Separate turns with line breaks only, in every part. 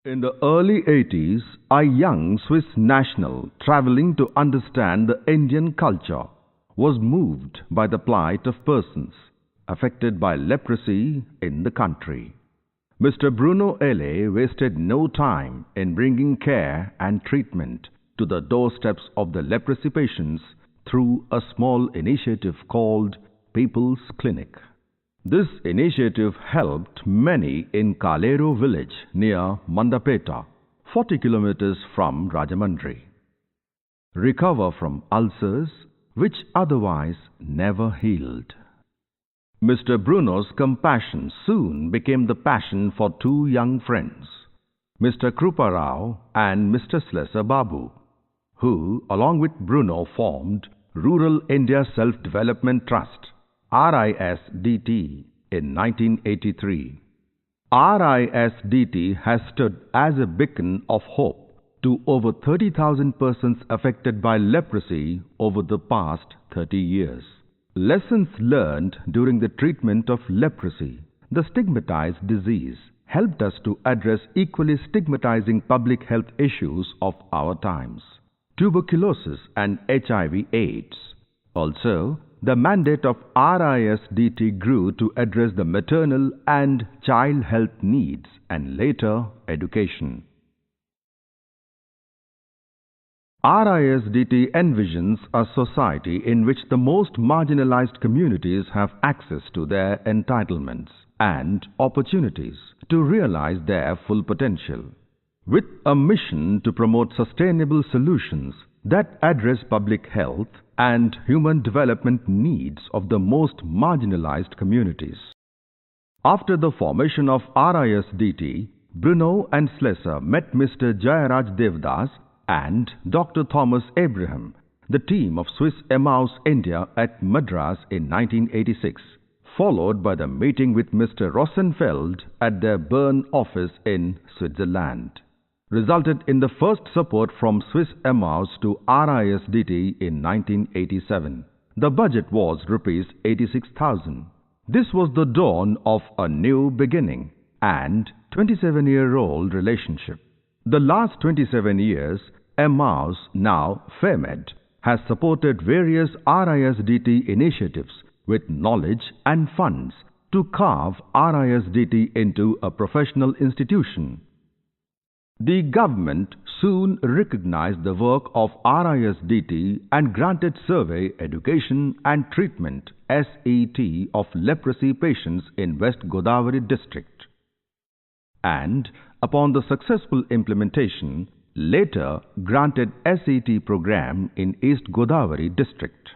In the early 80s, a young Swiss national traveling to understand the Indian culture was moved by the plight of persons affected by leprosy in the country. Mr. Bruno Ele wasted no time in bringing care and treatment to the doorsteps of the leprosy patients through a small initiative called People's Clinic. This initiative helped many in Kalero village near Mandapeta, 40 kilometers from Rajamundry, recover from ulcers which otherwise never healed. Mr. Bruno's compassion soon became the passion for two young friends, Mr. Krupa Rao and Mr. Slesar Babu, who along with Bruno formed Rural India Self-Development Trust, RISDT, in 1983. RISDT has stood as a beacon of hope to over 30,000 persons affected by leprosy over the past 30 years. Lessons learned during the treatment of leprosy, the stigmatized disease, helped us to address equally stigmatizing public health issues of our times: tuberculosis and HIV/AIDS. Also, the mandate of RISDT grew to address the maternal and child health needs and later education. RISDT envisions a society in which the most marginalized communities have access to their entitlements and opportunities to realize their full potential, with a mission to promote sustainable solutions that address public health and human development needs of the most marginalized communities. After the formation of RISDT, Bruno and Slesar met Mr. Jayaraj Devdas and Dr. Thomas Abraham, the team of Swiss Emmaus India at Madras in 1986, followed by the meeting with Mr. Rosenfeld at their Bern office in Switzerland, resulted in the first support from Swiss Emmaus to RISDT in 1987. The budget was Rs 86,000. This was the dawn of a new beginning and 27-year-old relationship. The last 27 years, Emmaus, now FEMED, has supported various RISDT initiatives with knowledge and funds to carve RISDT into a professional institution. The government soon recognized the work of RISDT and granted Survey, Education and Treatment (SET) of leprosy patients in West Godavari district, and upon the successful implementation, later granted SET program in East Godavari district.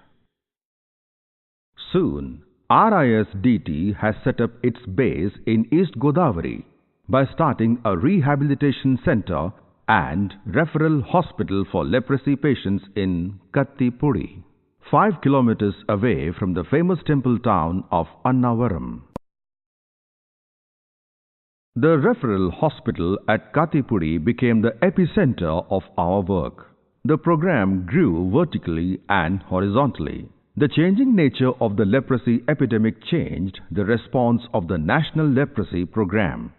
Soon, RISDT has set up its base in East Godavari by starting a rehabilitation center and referral hospital for leprosy patients in Kattipudi, 5 kilometers away from the famous temple town of Annavaram. The referral hospital at Kattipudi became the epicenter of our work. The program grew vertically and horizontally. The changing nature of the leprosy epidemic changed the response of the National Leprosy Program.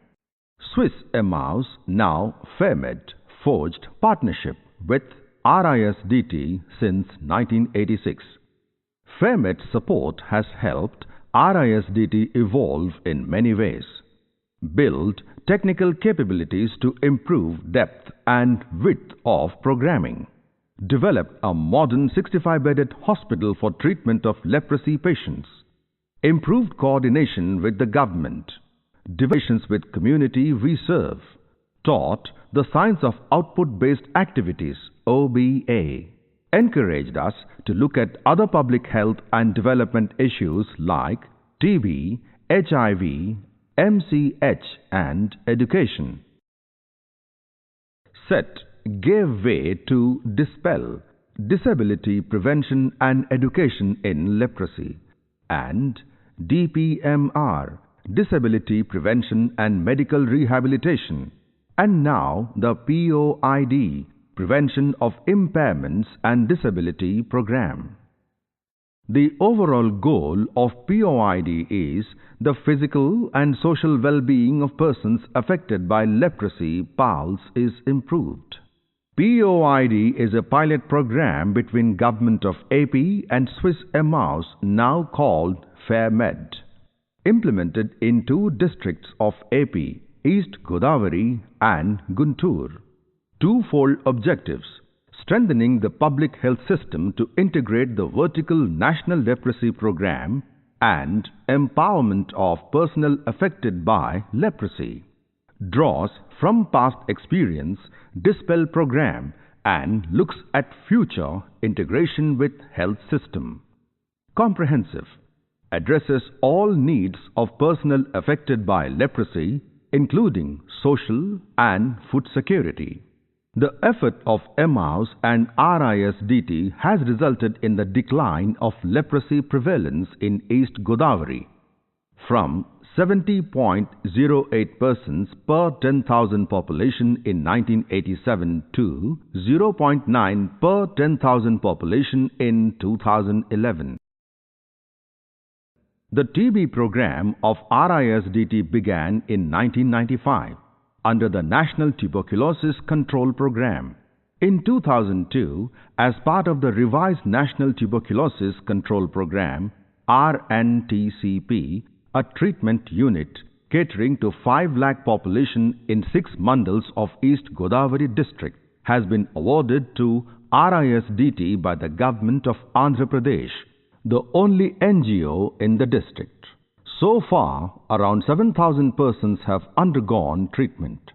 Swiss Emmaus, now FEMED, forged partnership with RISDT since 1986. FEMED's support has helped RISDT evolve in many ways, build technical capabilities to improve depth and width of programming, developed a modern 65-bedded hospital for treatment of leprosy patients, improved coordination with the government, divisions with community we serve, taught the science of output-based activities (OBA), encouraged us to look at other public health and development issues like TB, HIV, MCH and education. SET gave way to DISPEL, Disability Prevention and Education in Leprosy, and DPMR, Disability Prevention and Medical Rehabilitation, and now the POID, Prevention of Impairments and Disability Program. The overall goal of POID is the physical and social well-being of persons affected by leprosy (PALS) is improved. POID is a pilot program between Government of AP and Swiss Emmaus, now called FairMed, implemented in 2 districts of AP, East Godavari and Guntur. Twofold objectives: strengthening the public health system to integrate the vertical national leprosy program and empowerment of personnel affected by leprosy. Draws from past experience, Dispel program and looks at future integration with health system. Comprehensive. Addresses all needs of personnel affected by leprosy, including social and food security. The effort of Emmaus and RISDT has resulted in the decline of leprosy prevalence in East Godavari from 70.08 persons per 10,000 population in 1987 to 0.9 per 10,000 population in 2011. The TB program of RISDT began in 1995 under the National Tuberculosis Control Program. In 2002, as part of the revised National Tuberculosis Control Program, RNTCP, a treatment unit catering to 5 lakh population in 6 mandals of East Godavari district has been awarded to RISDT by the Government of Andhra Pradesh, the only NGO in the district. So far, around 7,000 persons have undergone treatment.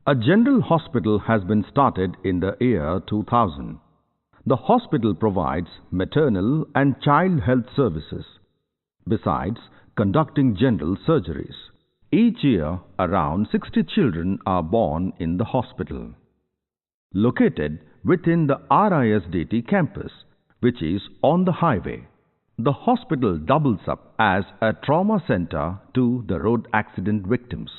A general hospital has been started in the year 2000. The hospital provides maternal and child health services, besides conducting general surgeries. Each year, around 60 children are born in the hospital. Located within the RISDT campus, which is on the highway, the hospital doubles up as a trauma center to the road accident victims.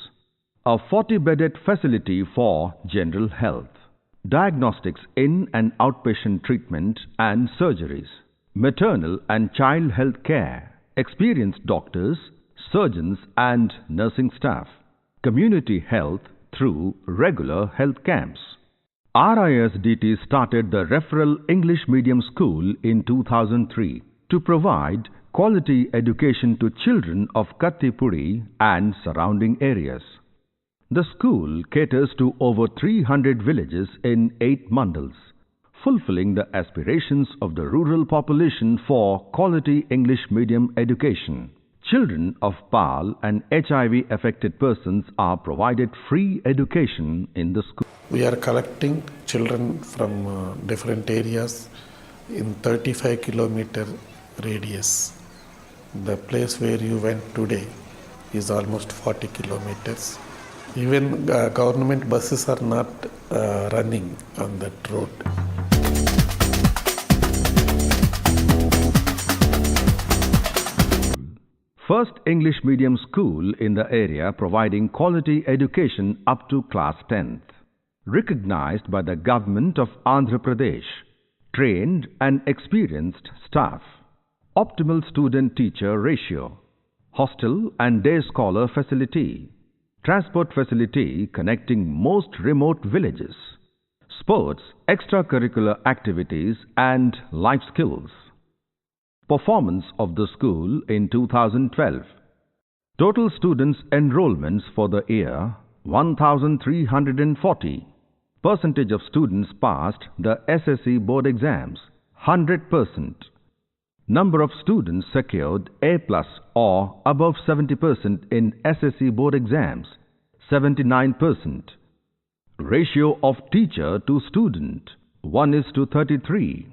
A 40-bedded facility for general health, diagnostics in and outpatient treatment and surgeries, maternal and child health care, experienced doctors, surgeons and nursing staff, community health through regular health camps. RISDT started the Referral English Medium School in 2003 to provide quality education to children of Kattipudi and surrounding areas. The school caters to over 300 villages in 8 mandals, fulfilling the aspirations of the rural population for quality English medium education. Children of PAL and HIV affected persons are provided free education in the school.
We are collecting children from different areas in 35 kilometer radius. The place where you went today is almost 40 kilometers. Even government buses are not running on that road.
First English medium school in the area providing quality education up to class 10th. Recognized by the Government of Andhra Pradesh. Trained and experienced staff. Optimal student-teacher ratio. Hostel and day scholar facility. Transport facility connecting most remote villages. Sports, extracurricular activities and life skills. Performance of the school in 2012. Total students enrollments for the year 1,340. Percentage of students passed the SSC board exams 100%. Number of students secured A+ or above 70% in SSC board exams 79%. Ratio of teacher to student 1:33.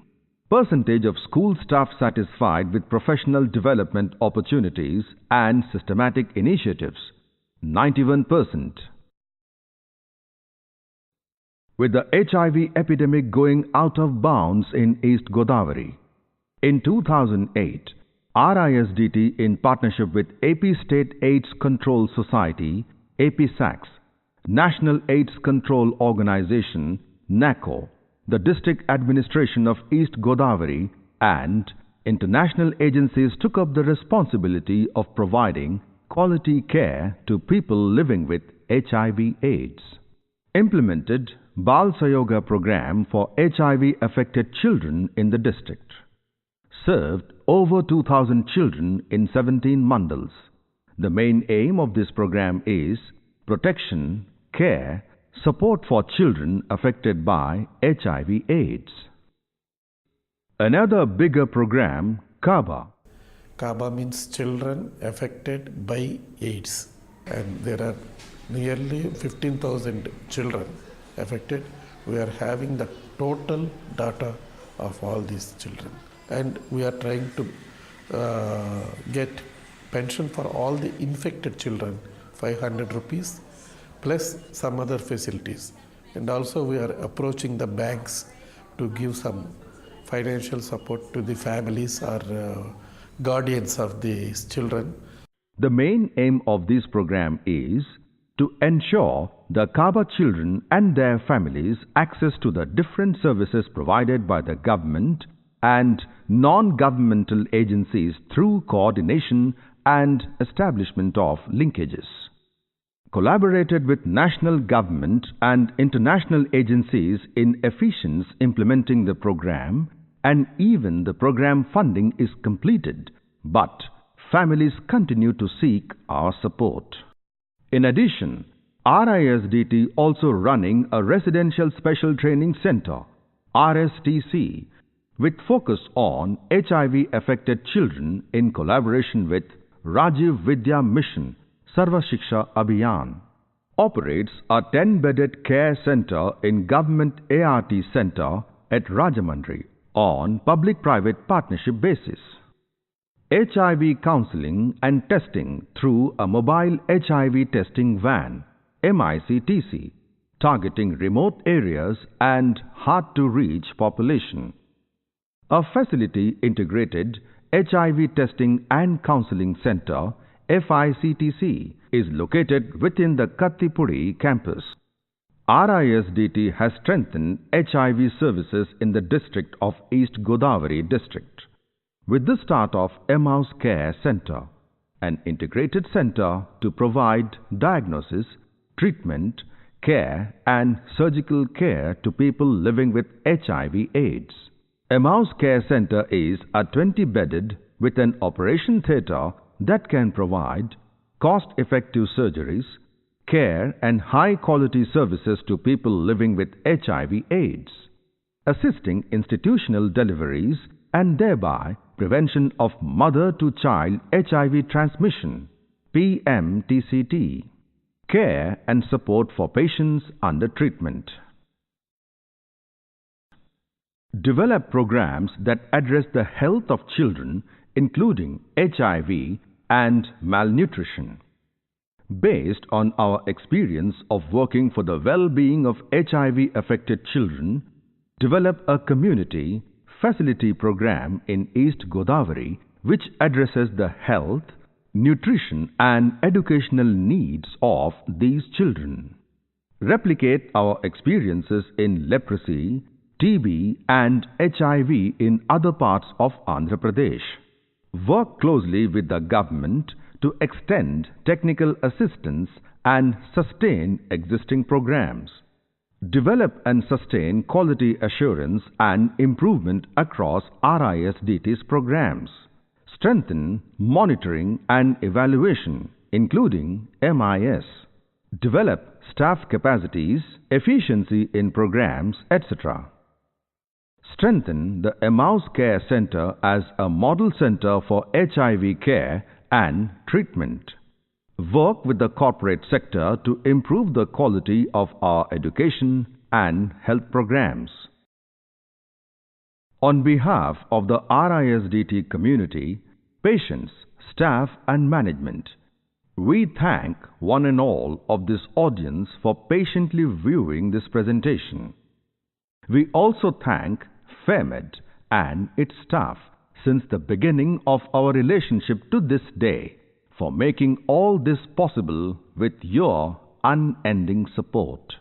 Percentage of school staff satisfied with professional development opportunities and systematic initiatives 91%. With the HIV epidemic going out of bounds in East Godavari, in 2008, RISDT in partnership with AP State AIDS Control Society, APSACS, National AIDS Control Organization, NACO, the District Administration of East Godavari and international agencies took up the responsibility of providing quality care to people living with HIV/AIDS. Implemented Bal Sayoga program for HIV-affected children in the district. Served over 2,000 children in 17 mandals. The main aim of this program is protection, care, support for children affected by HIV/AIDS. Another bigger program, KABA.
KABA means children affected by AIDS, and there are nearly 15,000 children affected. We are having the total data of all these children, and we are trying to get pension for all the infected children, 500 rupees plus some other facilities. And also we are approaching the banks to give some financial support to the families or guardians of these children.
The main aim of this program is to ensure the KABA children and their families access to the different services provided by the government and non-governmental agencies through coordination and establishment of linkages. Collaborated with national government and international agencies in efficiency implementing the program, and even the program funding is completed, but families continue to seek our support. In addition, RISDT also running a Residential Special Training Center, RSTC, with focus on HIV-affected children in collaboration with Rajiv Vidya Mission, Sarva Shiksha Abhiyan. Operates a 10-bedded care center in Government ART Center at Rajamundry on public-private partnership basis. HIV counseling and testing through a mobile HIV testing van, MICTC, targeting remote areas and hard-to-reach population. A facility integrated HIV testing and counseling center, FICTC, is located within the Kattipudi campus. RISDT has strengthened HIV services in the district of East Godavari district with the start of Emmaus Care Center, an integrated center to provide diagnosis, treatment, care and surgical care to people living with HIV/AIDS. Emmaus Care Center is a 20-bedded with an operation theatre that can provide cost-effective surgeries, care and high-quality services to people living with HIV/AIDS, assisting institutional deliveries and thereby prevention of mother-to-child HIV transmission, PMTCT, care and support for patients under treatment. Develop programs that address the health of children, including HIV and malnutrition. Based on our experience of working for the well-being of HIV-affected children, develop a community facility program in East Godavari which addresses the health, nutrition and educational needs of these children. Replicate our experiences in leprosy, TB and HIV in other parts of Andhra Pradesh. Work closely with the government to extend technical assistance and sustain existing programs. Develop and sustain quality assurance and improvement across RISDT's programs. Strengthen monitoring and evaluation, including MIS. Develop staff capacities, efficiency in programs, etc. Strengthen the Emmaus Care Center as a model center for HIV care and treatment. Work with the corporate sector to improve the quality of our education and health programs. On behalf of the RISDT community, patients, staff and management, we thank one and all of this audience for patiently viewing this presentation. We also thank FAIRMED and its staff since the beginning of our relationship to this day for making all this possible with your unending support.